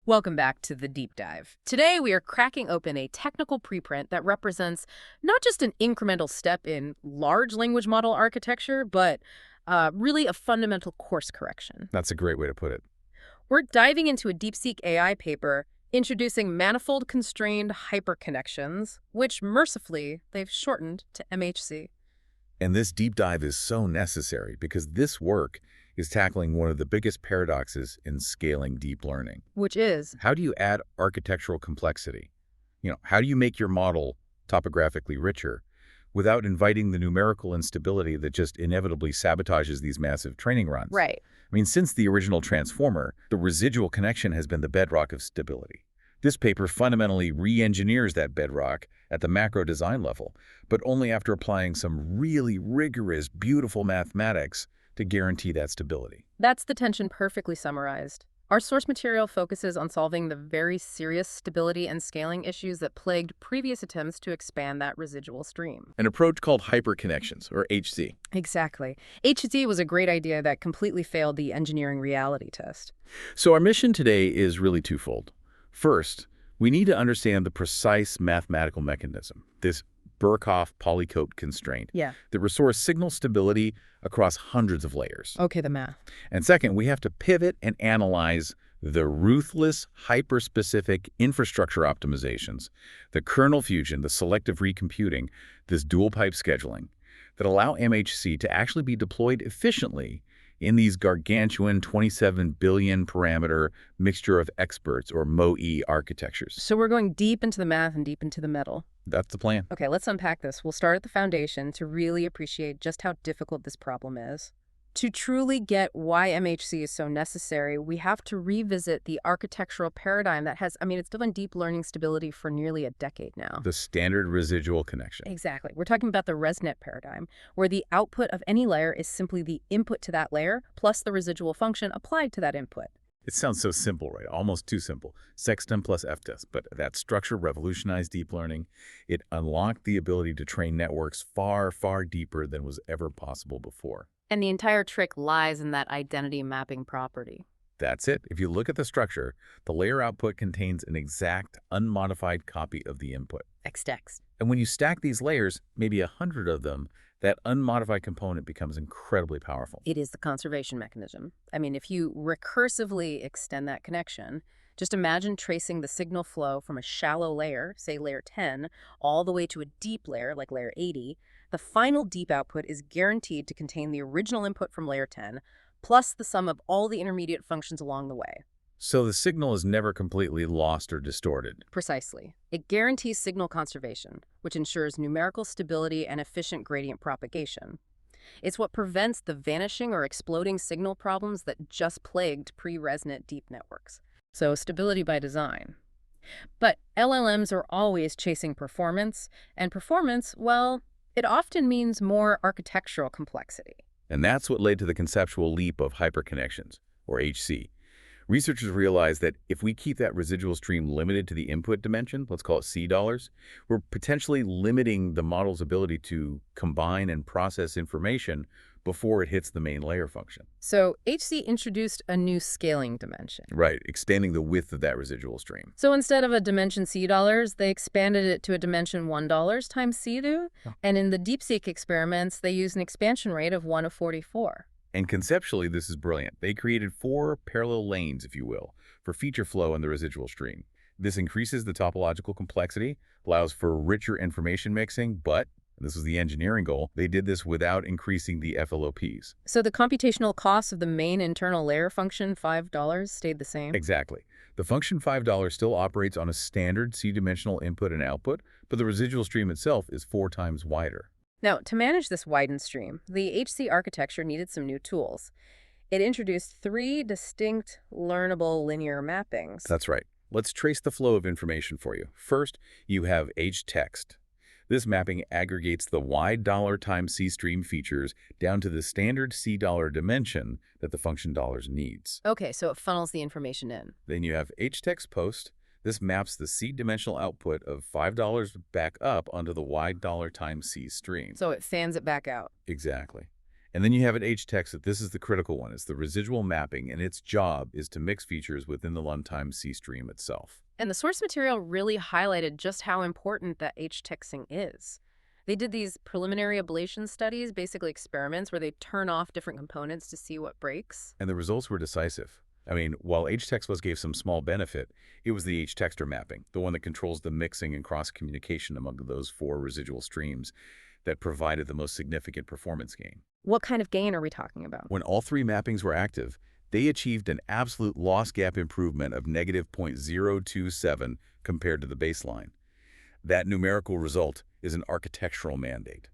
Welcome back to the deep dive. Today we are cracking open a technical preprint that represents not just an incremental step in large language model architecture, but really a fundamental course correction. That's a great way to put it. We're diving into a DeepSeek-AI paper introducing manifold-constrained hyper-connections, which mercifully they've shortened to mHC. And this deep dive is so necessary because this work is tackling one of the biggest paradoxes in scaling deep learning. Which is? How do you add architectural complexity? How do you make your model topographically richer without inviting the numerical instability that just inevitably sabotages these massive training runs? Right. Since the original transformer, the residual connection has been the bedrock of stability. This paper fundamentally re-engineers that bedrock at the macro design level, but only after applying some really rigorous, beautiful mathematics to guarantee that stability. That's the tension perfectly summarized. Our source material focuses on solving the very serious stability and scaling issues that plagued previous attempts to expand that residual stream. An approach called hyper-connections, or HC. Exactly. HC was a great idea that completely failed the engineering reality test. So our mission today is really twofold. First, we need to understand the precise mathematical mechanism, this Birkhoff polytope constraint, that restores signal stability across hundreds of layers. Okay, the math. And second, we have to pivot and analyze the ruthless, hyper-specific infrastructure optimizations, the kernel fusion, the selective recomputing, this DualPipe scheduling, that allow mHC to actually be deployed efficiently in these gargantuan 27 billion parameter mixture of experts, or MoE architectures. So we're going deep into the math and deep into the metal. That's the plan. Okay, let's unpack this. We'll start at the foundation to really appreciate just how difficult this problem is. To truly get why mHC is so necessary, we have to revisit the architectural paradigm that has, it's done deep learning stability for nearly a decade now. The standard residual connection. Exactly. We're talking about the ResNet paradigm, where the output of any layer is simply the input to that layer, plus the residual function applied to that input. It sounds so simple, right? Almost too simple. Sexton plus ftest. But that structure revolutionized deep learning. It unlocked the ability to train networks far, far deeper than was ever possible before. And the entire trick lies in that identity mapping property. That's it. If you look at the structure, the layer output contains an exact, unmodified copy of the input. Xtext. And when you stack these layers, maybe 100 of them, that unmodified component becomes incredibly powerful. It is the conservation mechanism. If you recursively extend that connection, just imagine tracing the signal flow from a shallow layer, say layer 10, all the way to a deep layer, like layer 80. The final deep output is guaranteed to contain the original input from layer 10, plus the sum of all the intermediate functions along the way. So the signal is never completely lost or distorted. Precisely. It guarantees signal conservation, which ensures numerical stability and efficient gradient propagation. It's what prevents the vanishing or exploding signal problems that just plagued pre-ResNet deep networks. So stability by design. But LLMs are always chasing performance, and performance, well, it often means more architectural complexity. And that's what led to the conceptual leap of hyperconnections, or HC. Researchers realized that if we keep that residual stream limited to the input dimension, let's call it $C, we're potentially limiting the model's ability to combine and process information before it hits the main layer function. So HC introduced a new scaling dimension. Right, extending the width of that residual stream. So instead of a dimension $C, they expanded it to a dimension $1 times C. And in the DeepSeek experiments, they used an expansion rate of 1 to 44. And conceptually, this is brilliant. They created 4 parallel lanes, if you will, for feature flow in the residual stream. This increases the topological complexity, allows for richer information mixing, but, and this was the engineering goal, they did this without increasing the FLOPs. So the computational cost of the main internal layer function, $5, stayed the same? Exactly. The function $5 still operates on a standard C-dimensional input and output, but the residual stream itself is 4 times wider. Now, to manage this widened stream, the HC architecture needed some new tools. It introduced 3 distinct learnable linear mappings. That's right. Let's trace the flow of information for you. First, you have hText. This mapping aggregates the wide dollar times C stream features down to the standard C dollar dimension that the function dollars needs. Okay, so it funnels the information in. Then you have hText post. This maps the C-dimensional output of $5 back up onto the wide dollar times C stream. So it fans it back out. Exactly. And then you have at h-text that this is the critical one. It's the residual mapping, and its job is to mix features within the runtime C stream itself. And the source material really highlighted just how important that H-texting is. They did these preliminary ablation studies, basically experiments where they turn off different components to see what breaks. And the results were decisive. I mean, while h-text gave some small benefit, it was the h-texter mapping, the one that controls the mixing and cross-communication among those 4 residual streams, that provided the most significant performance gain. What kind of gain are we talking about? When all 3 mappings were active, they achieved an absolute loss gap improvement of negative 0.027 compared to the baseline. That numerical result is an architectural mandate.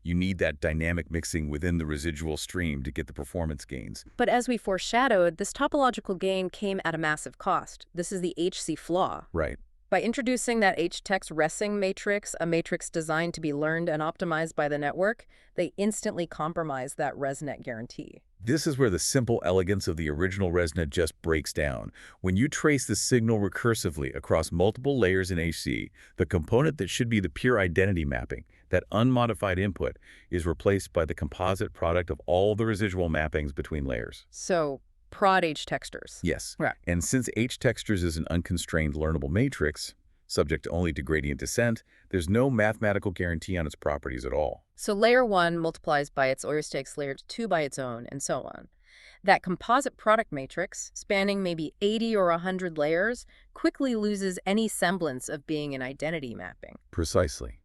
You need that dynamic mixing within the residual stream to get the performance gains. But as we foreshadowed, this topological gain came at a massive cost. This is the HC flaw. Right. By introducing that h-text resing matrix, a matrix designed to be learned and optimized by the network, they instantly compromise that ResNet guarantee. This is where the simple elegance of the original ResNet just breaks down. When you trace the signal recursively across multiple layers in HC, the component that should be the pure identity mapping, that unmodified input, is replaced by the composite product of all the residual mappings between layers. So, prod h-texters. Yes. Right. And since h-texters is an unconstrained learnable matrix, subject only to gradient descent, there's no mathematical guarantee on its properties at all. So layer 1 multiplies by its Oyster-Stakes layer 2 by its own, and so on. That composite product matrix, spanning maybe 80 or 100 layers, quickly loses any semblance of being an identity mapping. Precisely.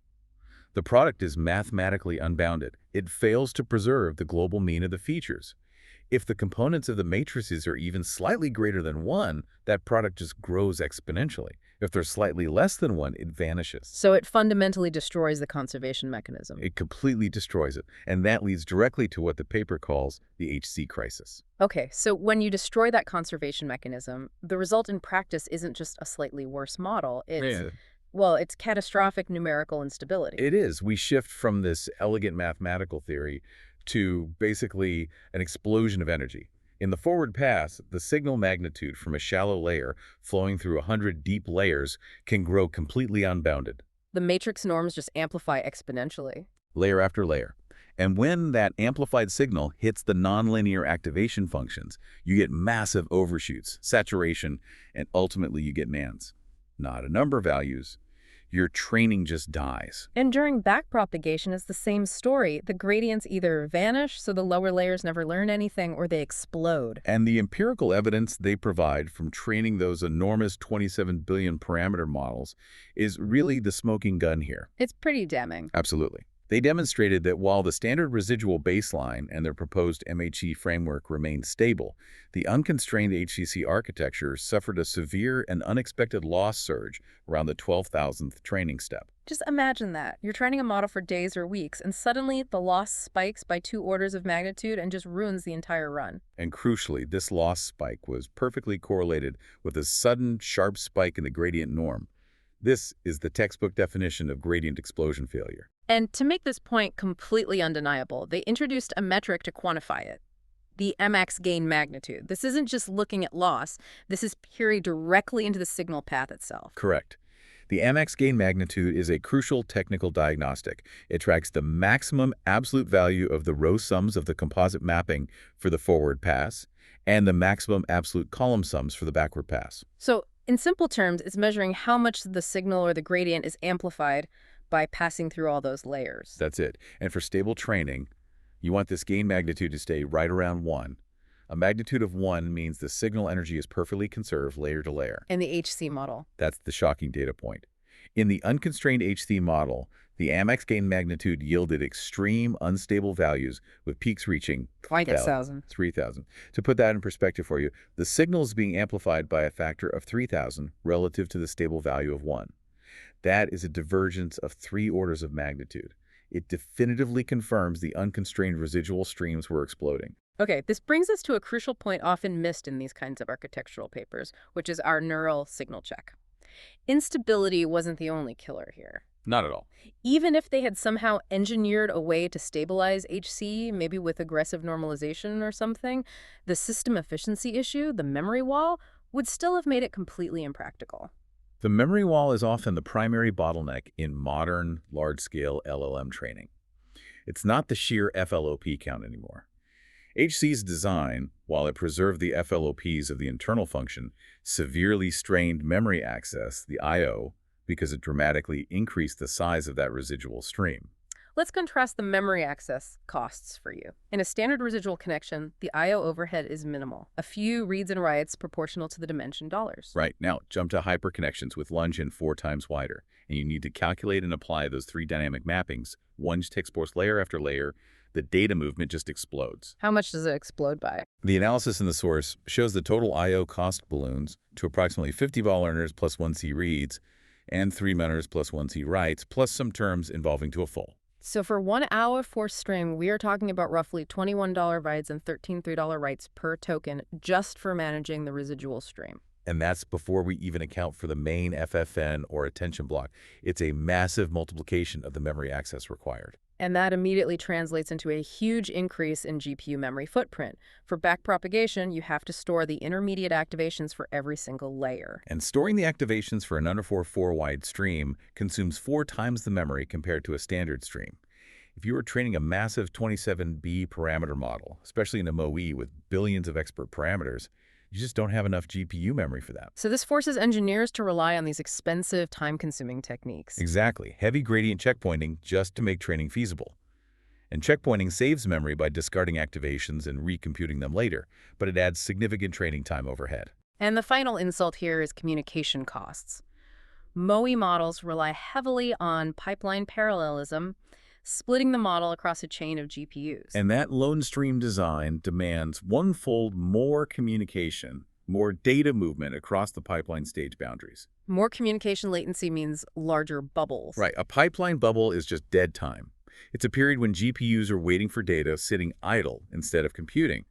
The product is mathematically unbounded. It fails to preserve the global mean of the features. If the components of the matrices are even slightly greater than 1, that product just grows exponentially. If they're slightly less than 1, it vanishes. So it fundamentally destroys the conservation mechanism. It completely destroys it, and that leads directly to what the paper calls the HC crisis. Okay, so when you destroy that conservation mechanism, the result in practice isn't just a slightly worse model. Well, it's catastrophic numerical instability. It is. We shift from this elegant mathematical theory to basically an explosion of energy. In the forward pass, the signal magnitude from a shallow layer flowing through 100 deep layers can grow completely unbounded. The matrix norms just amplify exponentially. Layer after layer. And when that amplified signal hits the nonlinear activation functions, you get massive overshoots, saturation, and ultimately you get nans. Not a number of values. Your training just dies. And during backpropagation, it's the same story. The gradients either vanish, so the lower layers never learn anything, or they explode. And the empirical evidence they provide from training those enormous 27 billion parameter models is really the smoking gun here. It's pretty damning. Absolutely. They demonstrated that while the standard residual baseline and their proposed mHC framework remained stable, the unconstrained HCC architecture suffered a severe and unexpected loss surge around the 12,000th training step. Just imagine that. You're training a model for days or weeks, and suddenly the loss spikes by 2 orders of magnitude and just ruins the entire run. And crucially, this loss spike was perfectly correlated with a sudden, sharp spike in the gradient norm. This is the textbook definition of gradient explosion failure. And to make this point completely undeniable, they introduced a metric to quantify it. The mx gain magnitude. This isn't just looking at loss. This is peering directly into the signal path itself. Correct. The mx gain magnitude is a crucial technical diagnostic. It tracks the maximum absolute value of the row sums of the composite mapping for the forward pass and the maximum absolute column sums for the backward pass. So, in simple terms, it's measuring how much the signal or the gradient is amplified by passing through all those layers. That's it. And for stable training, you want this gain magnitude to stay right around 1. A magnitude of 1 means the signal energy is perfectly conserved layer to layer. In the HC model. That's the shocking data point. In the unconstrained HC model, the mx gain magnitude yielded extreme unstable values with peaks reaching 3,000. To put that in perspective for you, the signal is being amplified by a factor of 3,000 relative to the stable value of 1. That is a divergence of 3 orders of magnitude. It definitively confirms the unconstrained residual streams were exploding. Okay, this brings us to a crucial point often missed in these kinds of architectural papers, which is our neural signal check. Instability wasn't the only killer here. Not at all. Even if they had somehow engineered a way to stabilize HC, maybe with aggressive normalization or something, the system efficiency issue, the memory wall, would still have made it completely impractical. The memory wall is often the primary bottleneck in modern, large-scale LLM training. It's not the sheer FLOP count anymore. HC's design, while it preserved the FLOPs of the internal function, severely strained memory access, the I/O, because it dramatically increased the size of that residual stream. Let's contrast the memory access costs for you. In a standard residual connection, the I/O overhead is minimal. A few reads and writes proportional to the dimension dollars. Right, now jump to hyperconnections with lunge in 4 times wider, and you need to calculate and apply those 3 dynamic mappings. Lunge takes force layer after layer. The data movement just explodes. How much does it explode by? The analysis in the source shows the total I/O cost balloons to approximately 50 ball learners plus 1C reads, and 3 learners plus 1C writes, plus some terms involving to a full. So for 1 hour force stream, we are talking about roughly $21 writes and $13 writes per token just for managing the residual stream. And that's before we even account for the main FFN or attention block. It's a massive multiplication of the memory access required. And that immediately translates into a huge increase in GPU memory footprint. For backpropagation, you have to store the intermediate activations for every single layer. And storing the activations for an under 4 wide stream consumes 4 times the memory compared to a standard stream. If you were training a massive 27B parameter model, especially in a MoE with billions of expert parameters, you just don't have enough GPU memory for that. So this forces engineers to rely on these expensive, time-consuming techniques. Exactly. Heavy gradient checkpointing just to make training feasible. And checkpointing saves memory by discarding activations and recomputing them later, but it adds significant training time overhead. And the final insult here is communication costs. MoE models rely heavily on pipeline parallelism, splitting the model across a chain of GPUs. And that lone stream design demands one-fold more communication, more data movement across the pipeline stage boundaries. More communication latency means larger bubbles. Right. A pipeline bubble is just dead time. It's a period when GPUs are waiting for data, sitting idle instead of computing.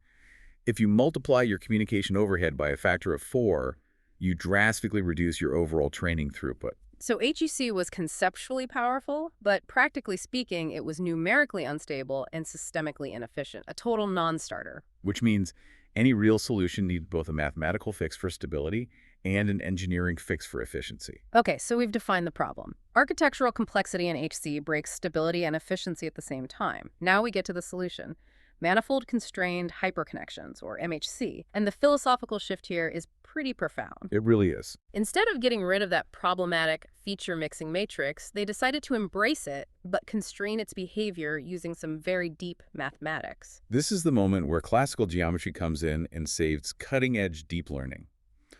If you multiply your communication overhead by a factor of 4, you drastically reduce your overall training throughput. So HEC was conceptually powerful, but practically speaking, it was numerically unstable and systemically inefficient, a total non-starter. Which means any real solution needs both a mathematical fix for stability and an engineering fix for efficiency. Okay, so we've defined the problem. Architectural complexity in HC breaks stability and efficiency at the same time. Now we get to the solution. Manifold-Constrained Hyper-Connections, or mHC. And the philosophical shift here is pretty profound. It really is. Instead of getting rid of that problematic feature-mixing matrix, they decided to embrace it, but constrain its behavior using some very deep mathematics. This is the moment where classical geometry comes in and saves cutting-edge deep learning.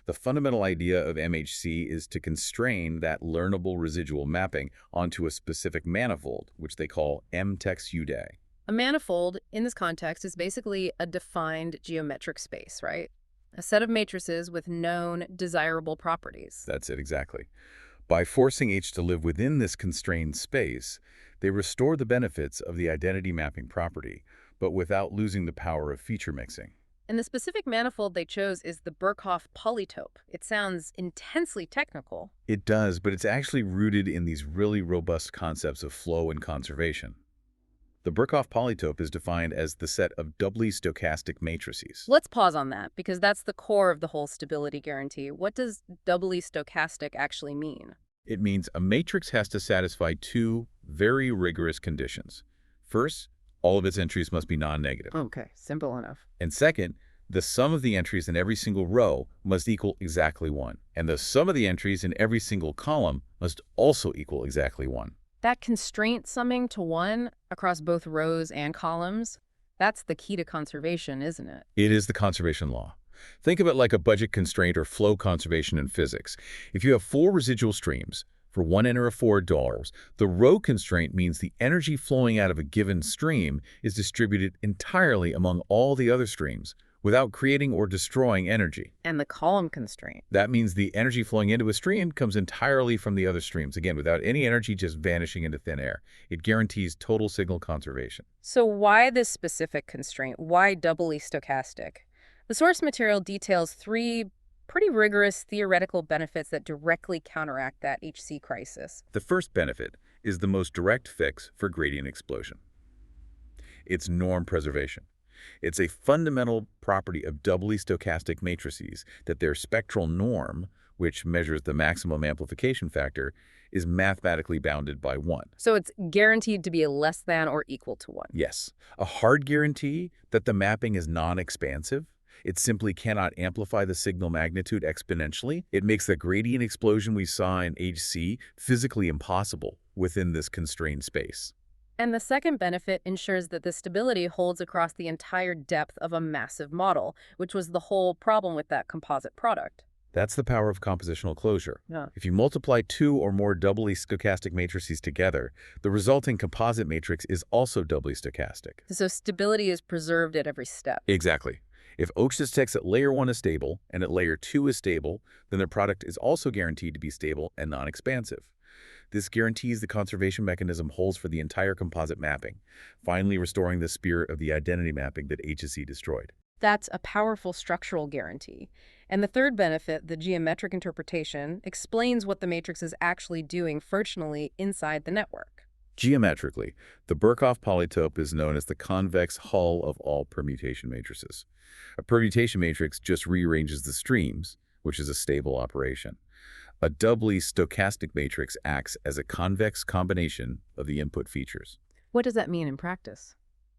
The fundamental idea of mHC is to constrain that learnable residual mapping onto a specific manifold, which they call mTeX-UDAE. A manifold, in this context, is basically a defined geometric space, right? A set of matrices with known, desirable properties. That's it, exactly. By forcing H to live within this constrained space, they restore the benefits of the identity mapping property, but without losing the power of feature mixing. And the specific manifold they chose is the Birkhoff polytope. It sounds intensely technical. It does, but it's actually rooted in these really robust concepts of flow and conservation. The Birkhoff polytope is defined as the set of doubly stochastic matrices. Let's pause on that, because that's the core of the whole stability guarantee. What does doubly stochastic actually mean? It means a matrix has to satisfy 2 very rigorous conditions. First, all of its entries must be non-negative. Okay, simple enough. And second, the sum of the entries in every single row must equal exactly 1. And the sum of the entries in every single column must also equal exactly 1. That constraint summing to 1 across both rows and columns, that's the key to conservation, isn't it? It is the conservation law. Think of it like a budget constraint or flow conservation in physics. If you have 4 residual streams, for 1 enter of $4, the row constraint means the energy flowing out of a given stream is distributed entirely among all the other streams, without creating or destroying energy. And the column constraint. That means the energy flowing into a stream comes entirely from the other streams, again, without any energy just vanishing into thin air. It guarantees total signal conservation. So why this specific constraint? Why doubly stochastic? The source material details 3 pretty rigorous theoretical benefits that directly counteract that HC crisis. The first benefit is the most direct fix for gradient explosion. It's norm preservation. It's a fundamental property of doubly stochastic matrices that their spectral norm, which measures the maximum amplification factor, is mathematically bounded by 1. So it's guaranteed to be less than or equal to 1. Yes, a hard guarantee that the mapping is non-expansive. It simply cannot amplify the signal magnitude exponentially. It makes the gradient explosion we saw in mHC physically impossible within this constrained space. And the second benefit ensures that the stability holds across the entire depth of a massive model, which was the whole problem with that composite product. That's the power of compositional closure. Yeah. If you multiply 2 or more doubly stochastic matrices together, the resulting composite matrix is also doubly stochastic. So stability is preserved at every step. Exactly. If Oakes' text at layer 1 is stable and at layer 2 is stable, then the product is also guaranteed to be stable and non-expansive. This guarantees the conservation mechanism holds for the entire composite mapping, finally restoring the spirit of the identity mapping that HSE destroyed. That's a powerful structural guarantee. And the third benefit, the geometric interpretation, explains what the matrix is actually doing functionally inside the network. Geometrically, the Birkhoff polytope is known as the convex hull of all permutation matrices. A permutation matrix just rearranges the streams, which is a stable operation. A doubly stochastic matrix acts as a convex combination of the input features. What does that mean in practice?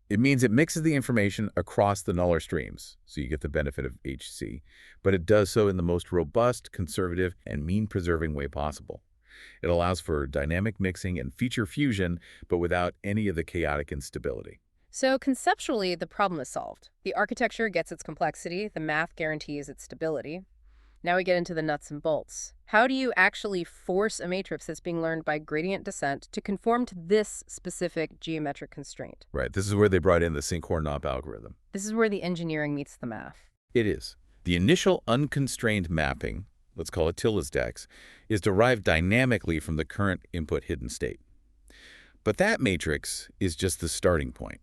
It means it mixes the information across the nuller streams, so you get the benefit of HC, but it does so in the most robust, conservative, and mean-preserving way possible. It allows for dynamic mixing and feature fusion, but without any of the chaotic instability. So conceptually, the problem is solved. The architecture gets its complexity, the math guarantees its stability. Now we get into the nuts and bolts. How do you actually force a matrix that's being learned by gradient descent to conform to this specific geometric constraint? Right, this is where they brought in the Sinkhorn-Knopp algorithm. This is where the engineering meets the math. It is. The initial unconstrained mapping, let's call it TileLang, is derived dynamically from the current input hidden state. But that matrix is just the starting point.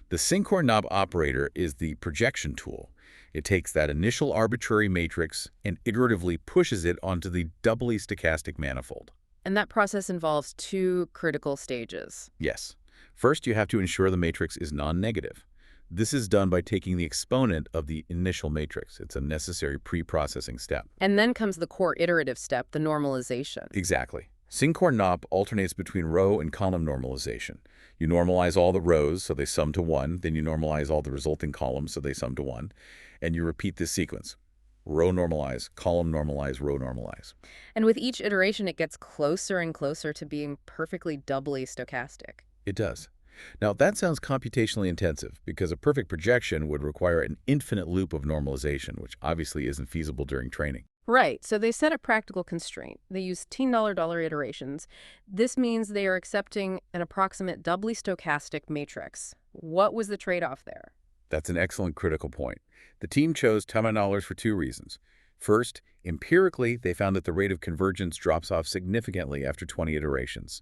The Sinkhorn-Knopp operator is the projection tool. It takes that initial arbitrary matrix and iteratively pushes it onto the doubly stochastic manifold. And that process involves two critical stages. Yes. First, you have to ensure the matrix is non-negative. This is done by taking the exponent of the initial matrix. It's a necessary pre-processing step. And then comes the core iterative step, the normalization. Exactly. Sinkhorn-Knopp alternates between row and column normalization. You normalize all the rows so they sum to 1, then you normalize all the resulting columns so they sum to 1, and you repeat this sequence. Row normalize, column normalize, row normalize. And with each iteration, it gets closer and closer to being perfectly doubly stochastic. It does. Now, that sounds computationally intensive because a perfect projection would require an infinite loop of normalization, which obviously isn't feasible during training. Right, so they set a practical constraint. They use $10 iterations. This means they are accepting an approximate doubly stochastic matrix. What was the trade-off there? That's an excellent critical point. The team chose $10 for 2 reasons. First, empirically, they found that the rate of convergence drops off significantly after 20 iterations.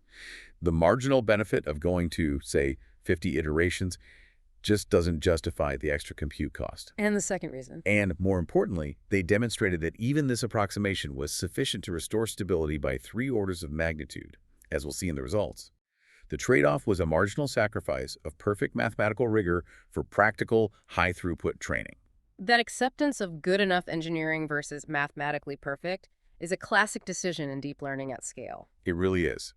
The marginal benefit of going to, say, 50 iterations just doesn't justify the extra compute cost. And the second reason? And more importantly, they demonstrated that even this approximation was sufficient to restore stability by 3 orders of magnitude, as we'll see in the results. The trade-off was a marginal sacrifice of perfect mathematical rigor for practical, high-throughput training. That acceptance of good enough engineering versus mathematically perfect is a classic decision in deep learning at scale. It really is.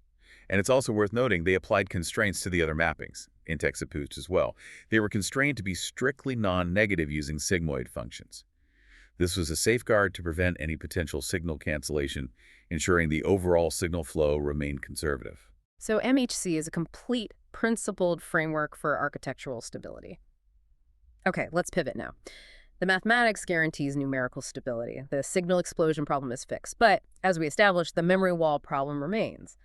And it's also worth noting they applied constraints to the other mappings, in-text approved as well. They were constrained to be strictly non-negative using sigmoid functions. This was a safeguard to prevent any potential signal cancellation, ensuring the overall signal flow remained conservative. So mHC is a complete, principled framework for architectural stability. Okay, let's pivot now. The mathematics guarantees numerical stability. The signal explosion problem is fixed. But, as we established, the memory wall problem remains.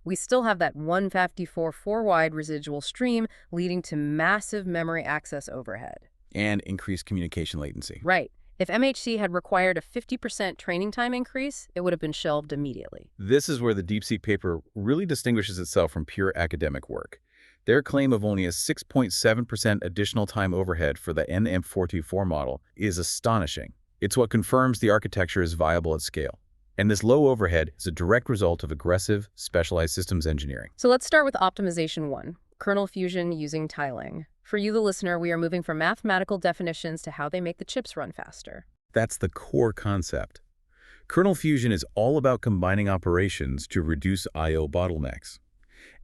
We still have that 154 wide residual stream leading to massive memory access overhead. And increased communication latency. Right. If mHC had required a 50% training time increase, it would have been shelved immediately. This is where the DeepSeek paper really distinguishes itself from pure academic work. Their claim of only a 6.7% additional time overhead for the NM424 model is astonishing. It's what confirms the architecture is viable at scale. And this low overhead is a direct result of aggressive, specialized systems engineering. So let's start with optimization 1, kernel fusion using TileLang. For you, the listener, we are moving from mathematical definitions to how they make the chips run faster. That's the core concept. Kernel fusion is all about combining operations to reduce I/O bottlenecks.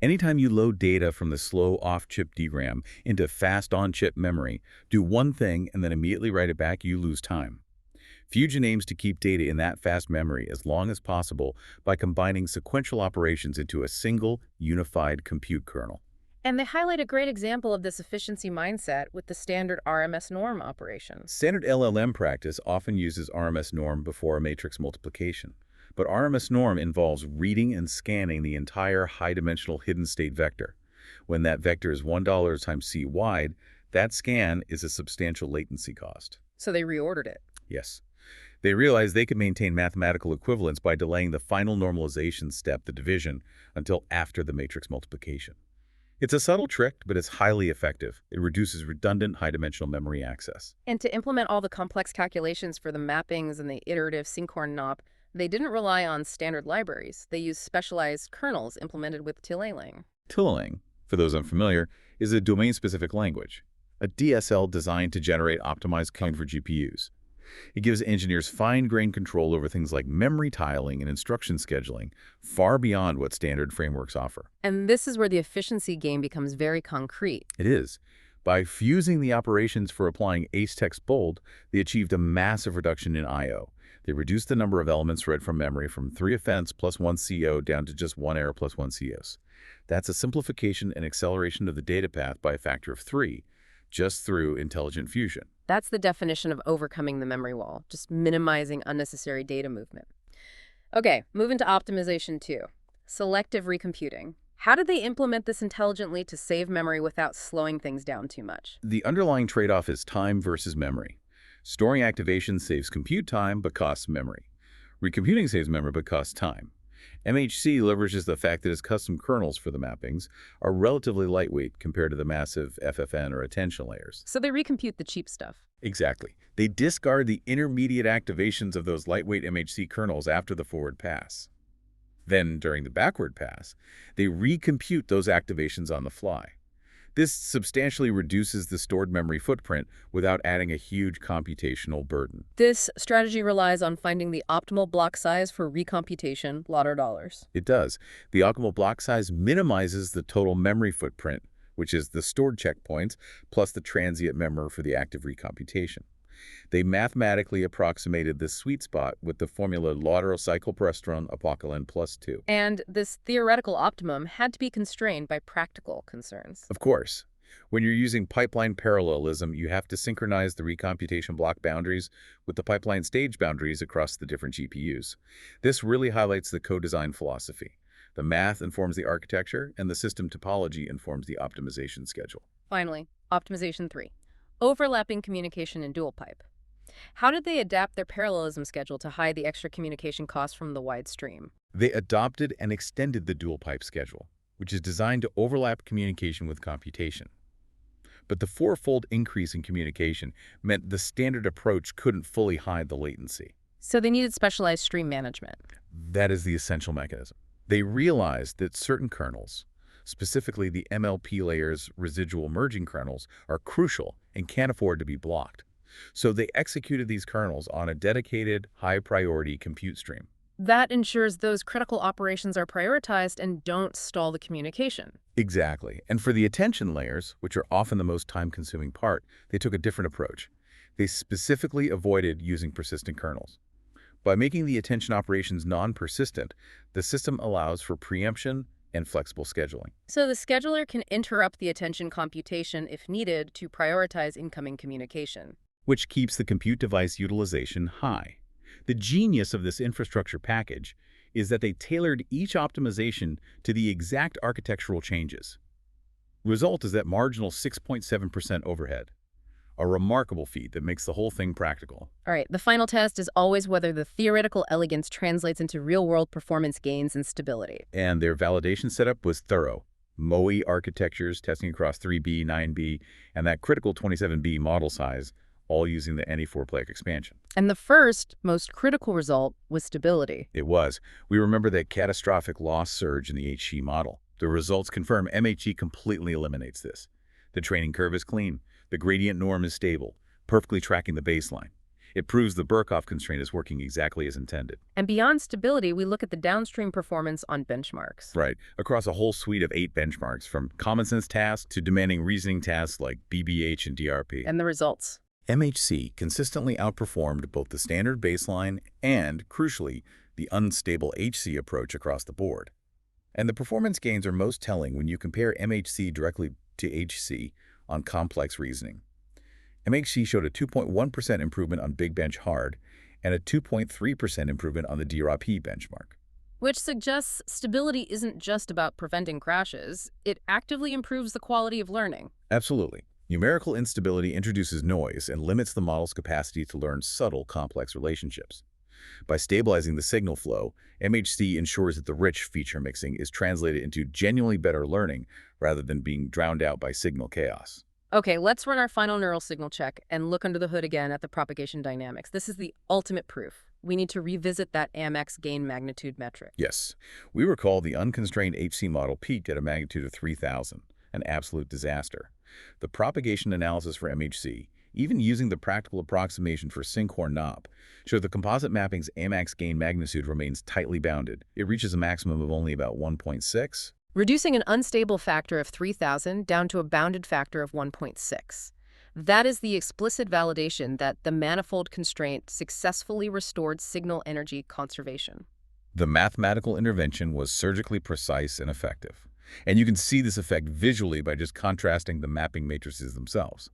Anytime you load data from the slow off-chip DRAM into fast on-chip memory, do one thing and then immediately write it back, you lose time. Fusion aims to keep data in that fast memory as long as possible by combining sequential operations into a single, unified compute kernel. And they highlight a great example of this efficiency mindset with the standard RMS norm operation. Standard LLM practice often uses RMS norm before a matrix multiplication. But RMS norm involves reading and scanning the entire high-dimensional hidden state vector. When that vector is $1 times c wide, that scan is a substantial latency cost. So they reordered it. Yes. They realized they could maintain mathematical equivalence by delaying the final normalization step, the division, until after the matrix multiplication. It's a subtle trick, but it's highly effective. It reduces redundant high-dimensional memory access. And to implement all the complex calculations for the mappings and the iterative Sinkhorn NOP, they didn't rely on standard libraries. They used specialized kernels implemented with TileLang. TileLang, for those unfamiliar, is a domain-specific language, a DSL designed to generate optimized code for GPUs. It gives engineers fine-grained control over things like memory tiling and instruction scheduling, far beyond what standard frameworks offer. And this is where the efficiency gain becomes very concrete. It is. By fusing the operations for applying ace text bold, they achieved a massive reduction in I/O. They reduced the number of elements read from memory from 3 offense plus 1 CO down to just 1 error plus 1 COs. That's a simplification and acceleration of the data path by a factor of 3, just through intelligent fusion. That's the definition of overcoming the memory wall, just minimizing unnecessary data movement. Okay, moving to optimization 2, selective recomputing. How did they implement this intelligently to save memory without slowing things down too much? The underlying trade-off is time versus memory. Storing activation saves compute time but costs memory. Recomputing saves memory but costs time. mHC leverages the fact that its custom kernels for the mappings are relatively lightweight compared to the massive FFN or attention layers. So they recompute the cheap stuff. Exactly. They discard the intermediate activations of those lightweight mHC kernels after the forward pass. Then, during the backward pass, they recompute those activations on the fly. This substantially reduces the stored memory footprint without adding a huge computational burden. This strategy relies on finding the optimal block size for recomputation, lot or dollars. It does. The optimal block size minimizes the total memory footprint, which is the stored checkpoints plus the transient memory for the active recomputation. They mathematically approximated this sweet spot with the formula lateral cycle perestroin apocalypse plus 2. And this theoretical optimum had to be constrained by practical concerns. Of course. When you're using pipeline parallelism, you have to synchronize the recomputation block boundaries with the pipeline stage boundaries across the different GPUs. This really highlights the co-design philosophy. The math informs the architecture, and the system topology informs the optimization schedule. Finally, optimization 3. Overlapping communication in DualPipe. How did they adapt their parallelism schedule to hide the extra communication costs from the wide stream? They adopted and extended the DualPipe schedule, which is designed to overlap communication with computation. But the fourfold increase in communication meant the standard approach couldn't fully hide the latency. So they needed specialized stream management. That is the essential mechanism. They realized that certain kernels, specifically the MLP layer's residual merging kernels, are crucial and can't afford to be blocked. So they executed these kernels on a dedicated, high-priority compute stream. That ensures those critical operations are prioritized and don't stall the communication. Exactly. And for the attention layers, which are often the most time-consuming part, they took a different approach. They specifically avoided using persistent kernels. By making the attention operations non-persistent, the system allows for preemption and flexible scheduling. So the scheduler can interrupt the attention computation if needed to prioritize incoming communication, which keeps the compute device utilization high. The genius of this infrastructure package is that they tailored each optimization to the exact architectural changes. Result is that marginal 6.7% overhead, a remarkable feat that makes the whole thing practical. All right, the final test is always whether the theoretical elegance translates into real-world performance gains and stability. And their validation setup was thorough. MOE architectures testing across 3B, 9B, and that critical 27B model size, all using the any four-player expansion. And the first, most critical result was stability. It was. We remember that catastrophic loss surge in the HC model. The results confirm mHC completely eliminates this. The training curve is clean. The gradient norm is stable, perfectly tracking the baseline. It proves the Birkhoff constraint is working exactly as intended. And beyond stability, we look at the downstream performance on benchmarks. Right, across a whole suite of 8 benchmarks, from common sense tasks to demanding reasoning tasks like BBH and DRP. And the results? mHC consistently outperformed both the standard baseline and, crucially, the unstable HC approach across the board. And the performance gains are most telling when you compare mHC directly to HC on complex reasoning. mHC showed a 2.1% improvement on Big Bench Hard and a 2.3% improvement on the DRP benchmark. Which suggests stability isn't just about preventing crashes. It actively improves the quality of learning. Absolutely. Numerical instability introduces noise and limits the model's capacity to learn subtle, complex relationships. By stabilizing the signal flow, mHC ensures that the rich feature mixing is translated into genuinely better learning rather than being drowned out by signal chaos. Okay, let's run our final neural signal check and look under the hood again at the propagation dynamics. This is the ultimate proof. We need to revisit that AMX gain magnitude metric. Yes, we recall the unconstrained HC model peaked at a magnitude of 3,000, an absolute disaster. The propagation analysis for mHC, even using the practical approximation for Sinkhorn knob, showed the composite mapping's AMX gain magnitude remains tightly bounded. It reaches a maximum of only about 1.6. Reducing an unstable factor of 3,000 down to a bounded factor of 1.6. That is the explicit validation that the manifold constraint successfully restored signal energy conservation. The mathematical intervention was surgically precise and effective. And you can see this effect visually by just contrasting the mapping matrices themselves.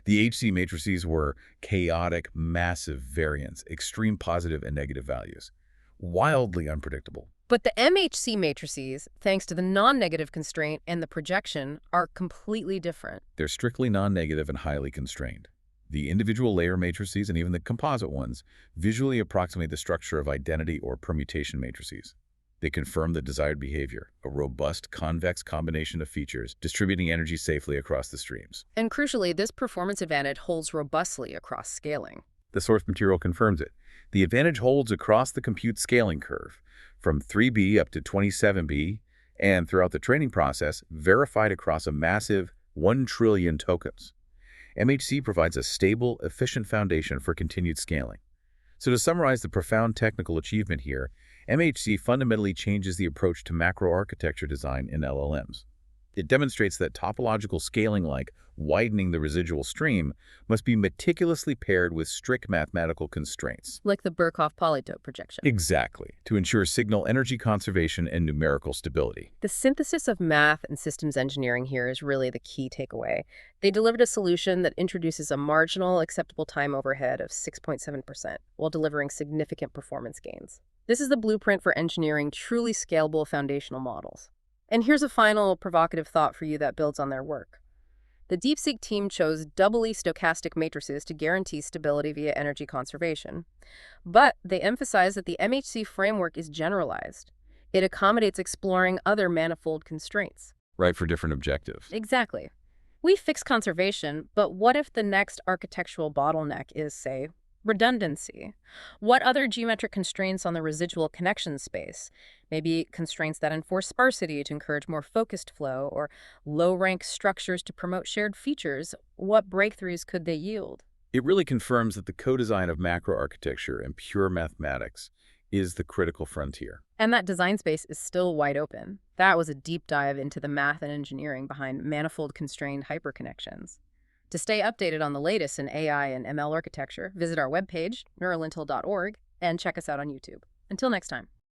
The HC matrices were chaotic, massive variance, extreme positive and negative values. Wildly unpredictable. But the mHC matrices, thanks to the non-negative constraint and the projection, are completely different. They're strictly non-negative and highly constrained. The individual layer matrices and even the composite ones visually approximate the structure of identity or permutation matrices. They confirm the desired behavior, a robust convex combination of features distributing energy safely across the streams. And crucially, this performance advantage holds robustly across scaling. The source material confirms it. The advantage holds across the compute scaling curve, from 3B up to 27B, and throughout the training process, verified across a massive 1 trillion tokens. mHC provides a stable, efficient foundation for continued scaling. So to summarize the profound technical achievement here, mHC fundamentally changes the approach to macro-architecture design in LLMs. It demonstrates that topological scaling, like widening the residual stream, must be meticulously paired with strict mathematical constraints. Like the Birkhoff polytope projection. Exactly, to ensure signal energy conservation and numerical stability. The synthesis of math and systems engineering here is really the key takeaway. They delivered a solution that introduces a marginal acceptable time overhead of 6.7% while delivering significant performance gains. This is the blueprint for engineering truly scalable foundational models. And here's a final provocative thought for you that builds on their work. The DeepSeek team chose doubly stochastic matrices to guarantee stability via energy conservation. But they emphasize that the mHC framework is generalized. It accommodates exploring other manifold constraints. Right, for different objectives. Exactly. We fix conservation, but what if the next architectural bottleneck is, say, redundancy? What other geometric constraints on the residual connection space? Maybe constraints that enforce sparsity to encourage more focused flow, or low-rank structures to promote shared features. What breakthroughs could they yield? It really confirms that the co-design of macro architecture and pure mathematics is the critical frontier. And that design space is still wide open. That was a deep dive into the math and engineering behind manifold-constrained hyper-connections. To stay updated on the latest in AI and ML architecture, visit our webpage, neuralintel.org, and check us out on YouTube. Until next time.